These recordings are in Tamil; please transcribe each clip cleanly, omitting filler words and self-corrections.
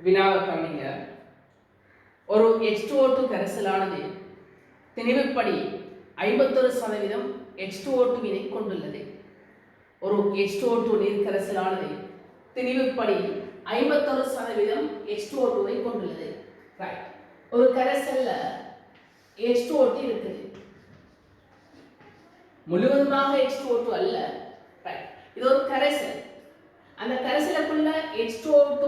வினாவை கவனிங்க. ஒரு H2O2 கரைசலானது திணிவுப்படி 51% H2O2 வினை கொண்டுள்ளது. ஒரு H2O2 நீர் கரைசலானது திணிவுப்படி 51% H2O2 கொண்டுள்ளது. ரைட். ஒரு கரைசல்ல H2O2 இருக்குது. முழுவதுமாக H2O2 அல்ல. ரைட். இது ஒரு கரைசல். அந்த கரைசலுக்குள்ள H2O2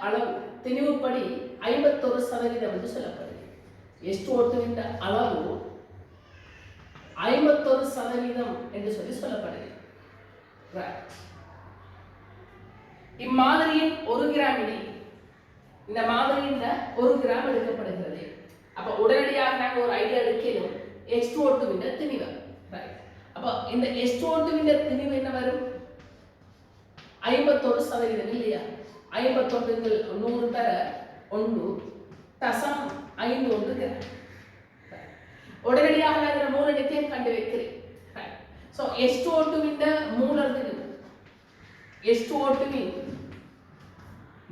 அளவு திணிவுப்படி 51% என்று சொல்லப்படுது. H2O2 அளவு 51% என்று சொல்லப்படுது. ரைட். இம்மாதிரியின் 1 கிராம் வினை இந்த மாதிரியின் 1 கிராம் எடுக்கப்படுகிறது. அப்ப உடனடியாக நாங்கள் ஒரு ஐடியா எடுக்கணும் H2O2 திணிவு. ரைட். அப்ப இந்த H2O2 திணிவு என்ன வரும்? 51% இல்லையா? 51 100 தர 1.51 கிராம். உடனடியாக நான் இந்த மூலத்தை கண்டு வைக்கிறேன். சோ H2O2 மூலர் திணிவு H2O2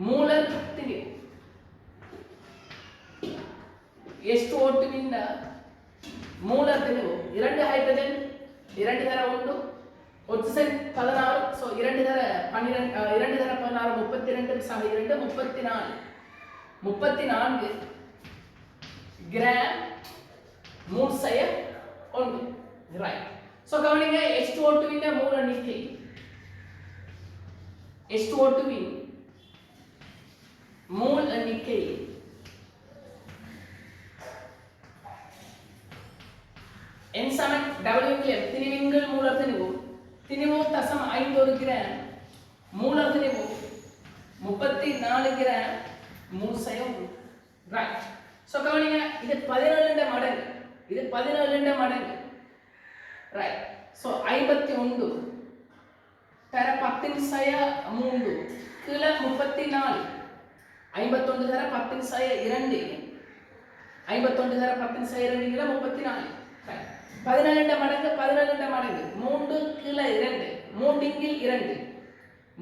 மூலர் திணிவு H2O2 மூலர் திணிவு 2 ஹைட்ரஜன் 2 தர 1 oxygen 16 so 2 தர 12 2 தர 16 32 சம 2 34 கிராம் மூலசய 1 ரைட். சோ கவனிங்க H2O2 மூல எண்ணிக்கை H2O2 மூல எண்ணிக்கை N7 W திணிவின்கள் மூலர் திணிவு திணிவு தசம் 51 கிராம் மூலர் திணிவு 34 கிராம் மூலசயம் ரைட். சோ கவனிங்க இது 17 மடங்கு இது 17 மடங்கு ரைட். சோ 51 தர 10 சய 3 கீழ 34 51 தர 10 சய 2 51 தர 10 சய 2 கீழ 34 ரைட். 17 மடங்கு 3 கீழ 2 3 இங்கில் 2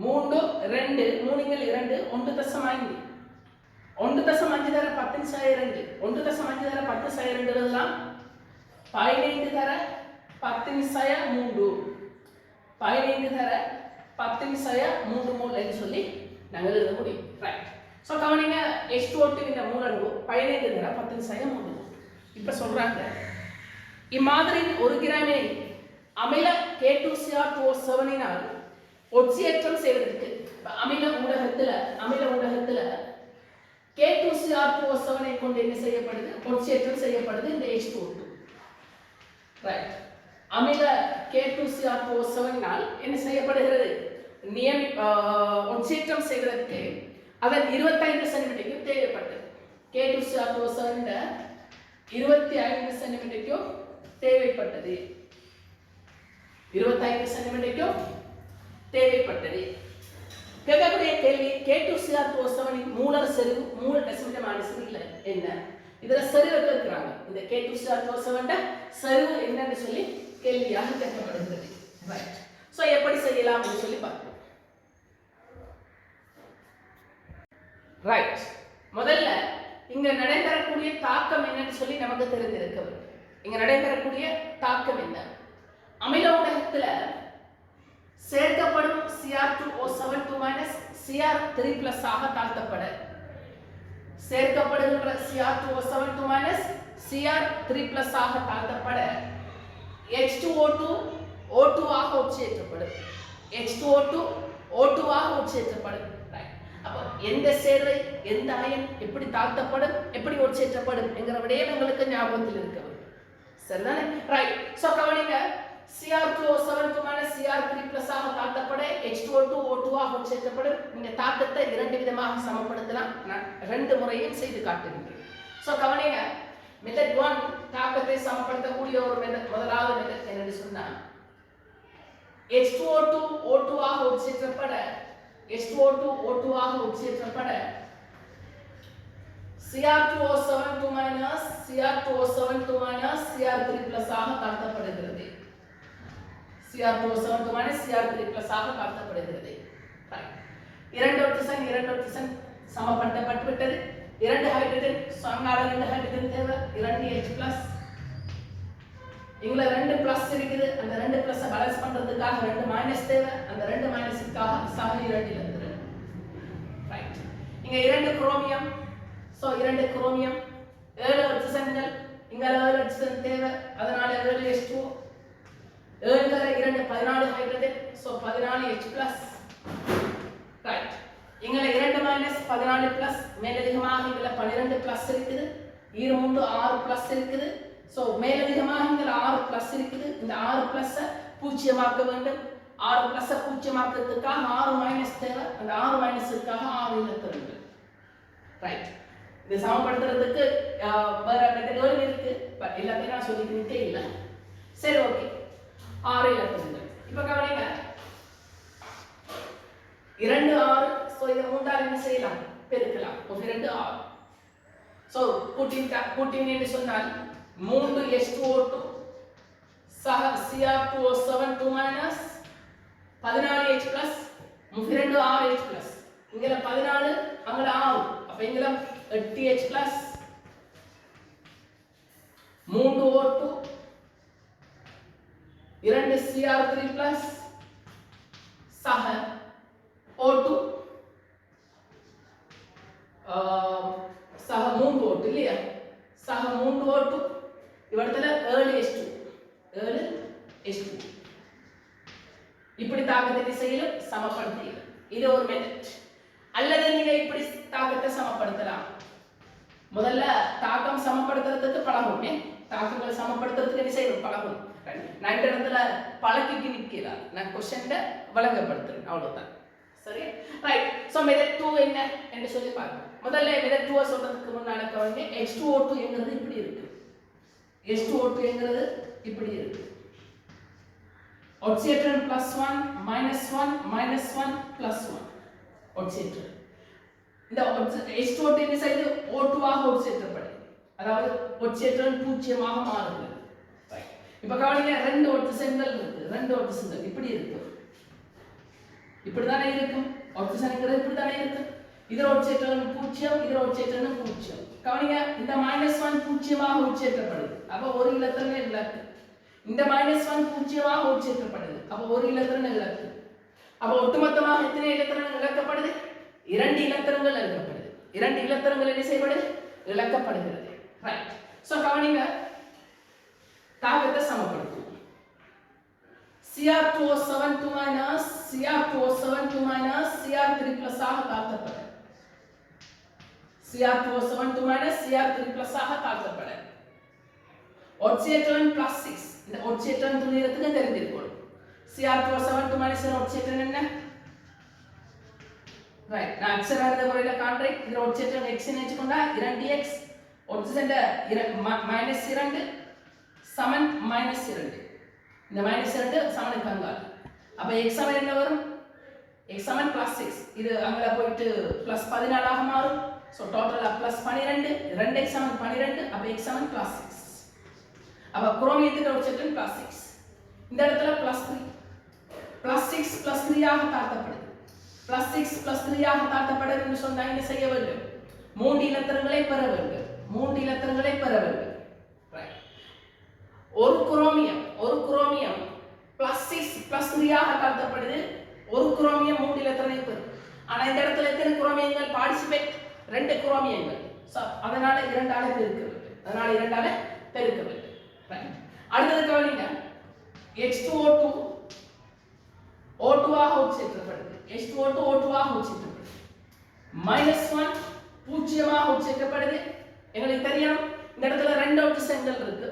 3 2 3 இங்கில் 2 1.5 1.5 தர 10 சய 2 1.5 தர 10 சய 2 எல்லாம் 15 தர 10 சய 3 15 தர 10 சய 3 மோல் என்று சொல்லி நாங்கள் எழுத முடியும். ரைட். சோ கவனிங்க H2O2 மூலளவு 15 தர 10 சய 3 மோல். இப்ப சொல்றாங்க இம்மாதிரியின் 1 கிராமை அமில K2Cr2O7னால் ஒட்சியேற்றம் செய்வதற்கு அமில ஊடகத்துல K2Cr2O7 கொண்டு என்ன செய்யப்படுது? ஒட்சியேற்றம் செய்யப்படுது இந்த H2O2. ரைட். அமில K2Cr2O7னால் என்ன செய்யப்படுகிறது? ஒட்சியேற்றம் செய்வதற்கு அதன் 25 சென்டிமீட்டருக்கு தேவைப்பட்டது. K2Cr2O7 25 சென்டிமீட்டருக்கு தேவைப்பட்டது 25 சென்டிமீட்டருக்கு தேவைப்பட்டது. கேட்கக்கூடிய கேள்வி K2Cr2O7 மூலர் செறிவு மூல டெசிமீட்டர் இல்ல என்ன? இதுல செறிவு கேட்கிறாங்க. இந்த K2Cr2O7 செறிவு என்னன்னு சொல்லி கேள்வியாக கேட்கப்படுகிறது. ரைட். சோ எப்படி செய்யலாம் என்று சொல்லி பார்ப்போம். ரைட். முதல்ல இங்க நடைபெறக்கூடிய தாக்கம் என்னன்னு சொல்லி நமக்கு தெரிந்திருக்க வேண்டும். இங்க நடைபெறக்கூடிய தாக்கம் என்ன? அமில ஊடகத்துல சேர்க்கப்படும் Cr2O7 Cr3+ ஆக தாழ்த்தப்பட சேர்க்கப்படுகின்ற Cr2O7 Cr3+ ஆக தாழ்த்தப்பட H2O2 O2 ஆக ஒட்சியேற்றப்படும் H2O2 O2 ஆக ஒட்சியேற்றப்படும். அப்ப எந்த சேர்வை எந்த அயன் எப்படி தாழ்த்தப்படும் எப்படி ஒட்சியேற்றப்படும் என்கிற விடயம் உங்களுக்கு ஞாபகத்தில் இருக்க வேண்டும். சரிதானே? ரைட். சோ கவனிங்க Cr2O7 Cr3+ ஆக தாழ்த்தப்பட H2O2 O2 ஆக ஒட்சியேற்றப்படும். நீங்க தாக்கத்தை 2 விதமாக சமப்படுத்தலாம். நான் 2 முறையும் செய்து காட்டுகிறேன். சோ கவனிங்க மெத்தட் 1 தாக்கத்தை சமப்படுத்தக்கூடிய ஒரு மெத்தட். முதலாவது மெத்தட் என்னன்னு சொன்னா H2O2 O2 ஆக ஒட்சியேற்றப்பட H2O2 O2 ஆக ஒட்சியேற்றப்பட Cr2O7 Cr2O7 Cr3+ ஆக தாழ்த்தப்படுகிறது. Cr2O7 Cr3+ ஆக தாழ்த்தப்படுகிறது. இரண்டு ஆக்சிஜன் சமப்படுத்தப்பட்டு விட்டது. 2 ஹைட்ரஜன், அங்கால 2 ஹைட்ரஜன் தேவை, 2H+. இங்க 2 பிளஸ் இருக்குது, அந்த 2 பிளஸ் பேலன்ஸ் பண்றதுக்காக 2 மைனஸ் தேவை, அந்த 2 மைனஸுக்காக சக 2 இருந்து ரைட். இங்க 2 குரோமியம், சோ 2 குரோமியம், 7 ஆக்சிஜன்கள், இங்க 7 ஆக்சிஜன் தேவை, அதனால 7H2, 7 2 14 hydrogen, so 14H+. Right. இங்க 2 மைனஸ் 14 பிளஸ், மேலதிகமாக இங்க 12 பிளஸ் இருக்குது, ஈர 3 6 பிளஸ் இருக்குது. சோ மேலதிகமாக இங்க 6 பிளஸ் இருக்குது. இந்த 6 பிளஸ் பூஜ்ஜியமாக்க வேண்டும். 6 பிளஸ் பூஜ்ஜியமாக்கிறதுக்காக 6 மைனஸ் தேவை, அந்த 6 மைனஸுக்காக 6 இலத்திரங்கள். ரைட். இது சமப்படுத்துறதுக்கு வேற மெத்தட்களும் இருக்கு, பட் எல்லாத்தையும் நான் சொல்லிக்கிட்டே இல்லை. சரி, ஓகே. 6 இலத்திரங்கள். இப்ப கவனிங்க, 2 6. சோ இதை 3ஆல் என்ன செய்யலாம்? பெருக்கலாம். 2 6. சோ கூட்டின் என்று சொன்னால் 3H2O2 சக Cr2O7 2 மைனஸ் 14H+, 32 6H+. இங்கல 14, அங்கல 6, அப்ப இங்கல 8H+, 3O2, 2 Cr3+, சக O2, சக 3O2 இல்லையா? சக 3O2, இவடத்துல 7H2, 7H2. இப்படி தாக்கத்தை திசையிலும் சமப்படுத்தலாம். இது ஒரு மெத்தட். அல்லது நீங்க இப்படி தாக்கத்தை சமப்படுத்தலாம். முதல்ல தாக்கம் சமப்படுத்துறதுக்கு பழகும். தாக்கங்களை சமப்படுத்துறதுக்கு என்ன செய்யணும்? பழகும். நான் இந்த இடத்துல பழக்கிட்டு நிற்கிறார், நான் கொஸ்டின்ல வழங்கப்படுத்துறேன், அவ்வளவுதான். சரி, ரைட். சோ மெத்தட் 2 என்ன என்று சொல்லி பார்ப்போம். முதல்ல மெத்தட் 2 சொல்றதுக்கு முன்னால கவனிங்க, H2O2 என்கிறது இப்படி இருக்கு. H2O2 என்கிறது இப்படி இருக்கு. Oxygen +1 -1 -1 +1 oxygen. இந்த H2O2 என்ன செய்து O2 ஆக ஆக்சிஜேற்றப்படுது, அதாவது ஆக்சிஜன் பூஜ்ஜியமாக மாறுது. ரைட். இப்ப கவனிங்க, 2 ஆக்சிஜன்கள் இருக்கு, 2 ஆக்சிஜன்கள் இப்படி இருக்கு, இப்படி தானே இருக்கும். ஆக்சிஜன்ங்கிறது இப்படி தானே இருக்கு. இதர ஆக்சிஜன் 0, இதர ஆக்சிஜன் 0. கவனிங்க, இந்த -1 பூஜ்ஜியமாக ஆக்சிஜேற்றப்படுது, அப்ப ஒரு இலத்திரன் இலக்கு. இந்த -1 பூஜ்ஜியமாக ஆக்சிஜேற்றப்படுது, அப்ப ஒரு இலத்திரன் இலக்கு. அப்ப ஒட்டுமொத்தமாக எத்தனை இலத்திரங்கள் இழக்கப்படுது? 2 இலத்திரங்கள் இழக்கப்படுது. 2 இலத்திரங்கள் என்ன செய்யப்படுது? இழக்கப்படுகிறது. ரைட். சோ கவனிங்க, தாக்கத்தை சமப்படுத்துவோம். Cr2O7 2 minus Cr2O7 2 minus Cr3+ ஆக தாழ்த்தப்பட, Cr2O7 2 minus Cr3+ ஆக தாழ்த்தப்பட. ஆக்சிஜன் +6, இந்த ஆக்சிஜன் துணியத்துக்கு தெரிஞ்சிருக்கும். Cr2O7 2 minus ஆக்சிஜன் என்ன? ரைட். நான் அக்ஷரார்த்த முறையில காண்றேன். இந்த ஆக்சிஜன் x ன்னு வெச்சுக்கொண்டா 2x, ஆக்சிஜன் -2 சமன் -2. இந்த -2 சமனுக்கு அங்கால். அப்ப x சமன் என்ன வரும்? x சமன் +6. இது அங்கல போயிட்டு +14 ஆக மாறும். சோ டோட்டலா +12, 2x சமன் 12, அப்ப x சமன் +6. அப்ப குரோமியத்தின் ஆக்சிஜன் +6. இந்த இடத்துல +3. +6 +3 ஆக தாழ்த்தப்படுது. +6 +3 ஆக தாழ்த்தப்படுதுன்னு சொன்னா என்ன செய்ய வேண்டும்? 3 இலத்திரங்களை பெற வேண்டும். 3 இலத்திரங்களை பெற வேண்டும். ரைட். ஒரு குரோமியம் +6 +3 ஆக தாழ்த்தப்படுது. ஒரு குரோமியம் 3 இலத்திரனை பெறும். ஆனா இந்த இடத்துல எத்தனை குரோமியங்கள் பார்ட்டிசிபேட்? 2 குரோமியங்கள். சோ அதனால 2 ஆல பெருக்க வேண்டும். அதனால 2 ஆல பெருக்க வேண்டும். ரைட். அடுத்து கவனிங்க, H2O2 O2 ஆக ஆக்சிஜேற்றப்படுது. H2O2 O2 ஆக ஆக்சிஜேற்றப்படுது. -1 பூஜ்ஜியமாக ஆக்சிஜேற்றப்படுது. உங்களுக்கு தெரியும், இந்த இடத்துல 2 ஆக்சிஜன்கள் இருக்கு.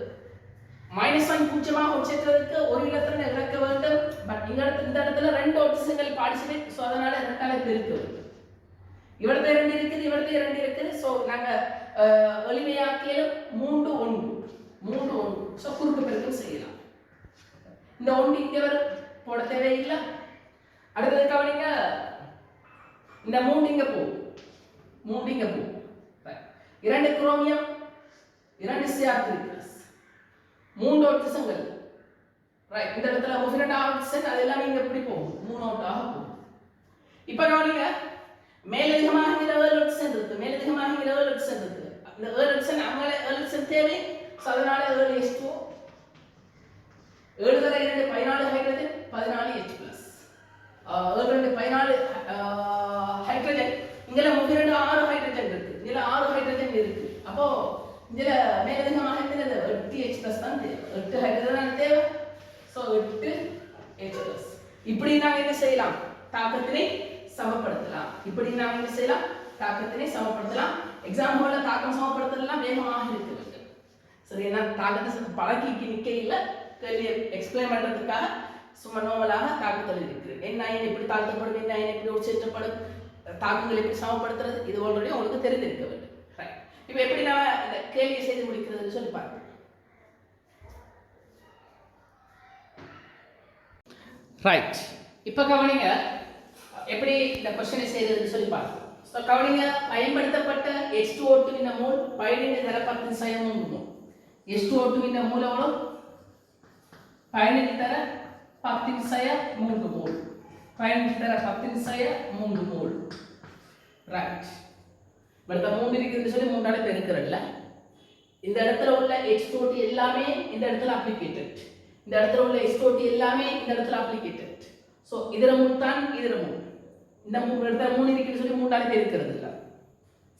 -1 பூஜ்ஜியமாக ஆக்சிஜேற்றதுக்கு ஒரு இலத்திரனை இழக்க வேண்டும். பட் இந்த இடத்துல 2 ஆக்சிஜன்கள் பார்ட்டிசிபேட். சோ அதனால 2 ஆல பெருக்க வேண்டும். இவரது 2 இருக்குது, இவரது 2 இருக்குது. சோ நாங்க எளிமையாக்கியலும் 3 1. சோ குறுக்கு பெருக்கம் செய்யலாம். இந்த 1 இங்க வரும், போட தேவையில்லை. அடுத்தது கவனிங்க, இந்த 3 இங்க போகும், 2 குரோமியம், 2 Cr3+, 3 ஆக்சிஜன்கள். ரைட். இந்த இடத்துல 2 ஆக்சிஜன், அதெல்லாம் இங்க எப்படி போகும்? 3 ஆக போகும். இப்ப கவனிங்க, மேலதிகமாகிற ஏழு இருக்கு, மேலதிகமாகிற ஏழு இருக்கு. இந்த ஏழு அங்கே ஏழு தேவை. ஸோ அதனால 7H2O, 7 தர 2 14 ஹைட்ரஜன், 14 H+. 7 2 14 ஹைட்ரஜன். இங்கல 32 6 ஹைட்ரஜன் இருக்கு, இதுல 6 ஹைட்ரஜன் இருக்கு. அப்போ இதுல மேலதிகமாக என்னது 8H+ தான் தேவை, 8 ஹைட்ரஜன் தான் தேவை. So 8H+. இப்படி நாங்க என்ன செய்யலாம், தாக்கத்தினை சமப்படுத்தலாம். இப்படி நாங்க என்ன செய்யலாம், தாக்கத்தினை சமப்படுத்தலாம். எக்ஸாம் ஹால்ல தாக்கம் சமப்படுத்தலாம் வேகமாக இருக்கு. சரி, என்ன தாக்கத்தை பழக்கிக்கு நிக்க இல்ல, கேள்வி எக்ஸ்பிளைன் பண்றதுக்காக சும்மா நோமலாக தாக்கத்தில் இருக்கு. என்ன எப்படி தாழ்த்தப்படும், என்ன எப்படி உச்சேற்றப்படும், தாக்கங்களை எப்படி சமப்படுத்துறது, இது ஆல்ரெடி உங்களுக்கு தெரிந்திருக்க வேண்டும். ரைட், இப்போ எப்படி நான் இந்த கேள்வியை செய்து முடிக்கிறதுன்னு சொல்லி பாருங்க. ரைட், இப்போ கவனிங்க எப்படி இந்த கொஸ்டினை செய்யறதுன்னு சொல்லி பாருங்க. ஸோ கவனிங்க, பயன்படுத்தப்பட்ட H2O2 வின் மோல் 15 தர 10 மோல். H2O2 வின் மோல் எவ்வளோ, 15 தர 10 மோல். 15 தர 10 மோல். ரைட், அடுத்த 3 இருக்குன்னு சொல்லி 3 ஆல பெருக்கிறல்ல, இந்த இடத்துல உள்ள H2O2 எல்லாமே இந்த இடத்துல அப்ளிகேட்டட், இந்த இடத்துல உள்ள H2O2 எல்லாமே இந்த இடத்துல அப்ளிகேட்டட். ஸோ இதர மூல் தான் இதர மூல், இந்த இடத்துல 3 இருக்குன்னு சொல்லி 3 ஆல பெருக்கிறது இல்ல.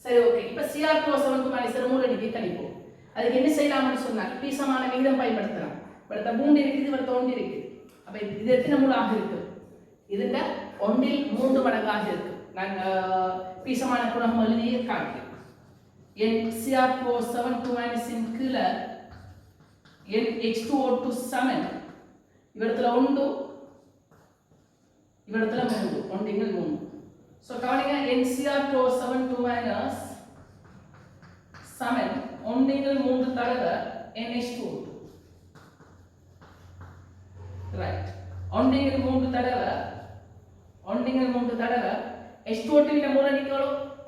சரி, ஓகே. இப்போ Cr2O7 மைனஸ் மூல நீக்கி கழிப்போம். அதுக்கு என்ன செய்யலாம்னு சொன்னால் p சமான விகிதம் பயன்படுத்தலாம். அடுத்த 3 இருக்குது, அடுத்த 1 இருக்குது. அப்ப இது எத்தனை மூலாக இருக்கு, இதுல 1 இல் 3 மடங்காக இருக்கு. நான் p சமான குணகம் எழுதி காட்டுறேன். n Cr2O7 மைனஸ் இன் கீழே n H2O2 சமன் இவடத்துல 1, இவடத்துல 3, 1 இங்க 3. சோ கவனிங்க, n Cr2O7 மைனஸ் சமன் 1 இங்க 3 தடவை NH2O2. ரைட், 1 இங்க 3 தடவை, 1 இங்க 3 தடவை H2O2 இன் மூல நீக்கோ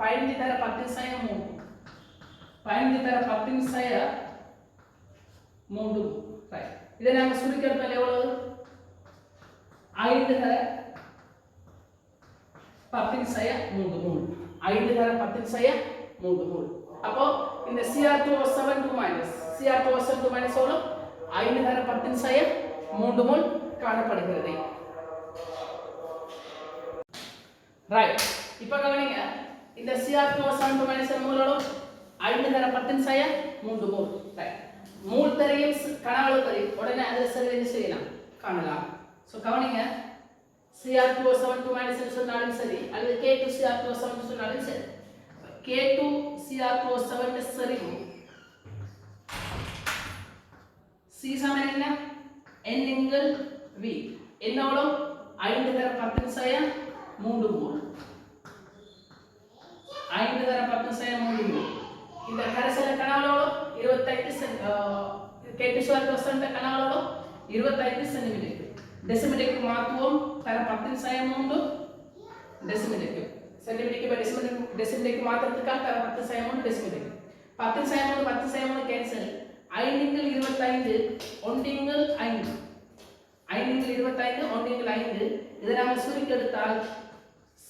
15 தர 10 3, 15 தர 10 3. ரைட், இதை நாம சுருக்கியெடுத்தால் எவ்வளவு, 5 தர 10 3 மூல். 5 தர 10 3 மூல். அப்போ இந்த Cr2O7 மைனஸ் எவ்வளவு, 5 தர 10 3 மூல் காணப்படுகிறது. ரைட், இப்போ கவனிங்க, இந்த Cr2O7 மைனஸ் மூல் எவ்வளவு, 5 தர 10 3 மூல். ரைட், மூல் தெரியும், கனவளவு தெரியும், உடனே அதை சரி செய்யலாம், காணலாம். ஸோ கவனிங்க, Cr2O7 மைனஸ் சொன்னாலும் சரி, அல்லது K2Cr2O7 சொன்னாலும் சரி, K2Cr2O7 சரி, C சமன் என்ன, N இன்கள் V, என்ன எவ்வளவு, 5 தர 10 3 மூல். 5 தர 10 3 மூல். இந்த கரைசல கனவளவு 25 K2Cr2O7 கனவளவு 25 சென்டிமீட்டர். டெசிமீட்டருக்கு மாற்றுவோம், தர 10 3 டெசிமீட்டருக்கு, சென்டிமீட்டருக்கு டெசிமீட்டருக்கு மாற்றுறதுக்காக தர 10 3 டெசிமீட்டர். 10 3 10 3 கேன்சல். 5 இன்கள் 25, 1 இன்கள் 5, 5 இன்கள் 25, 1 இன்கள் 5. இதை நாம சுருக்கி எடுத்தால்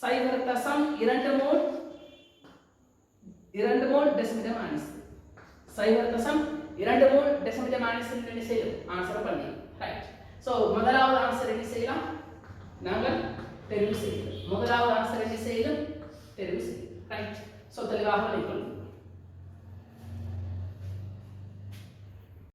0.2 mole, 2 mole decimetre minus 0.2 mole decimetre minus என்ன செய்யும், ஆன்சர் பண்ணி. ரைட், சோ முதலாவது ஆன்சர் என்ன செய்யலாம், நாங்கள் தெரிவு செய்யலாம். முதலாவது ஆன்சர் என்ன செய்யலாம், தெரிவு செய்யலாம். ரைட், சோ தெளிவாக வைத்துள்ளோம்.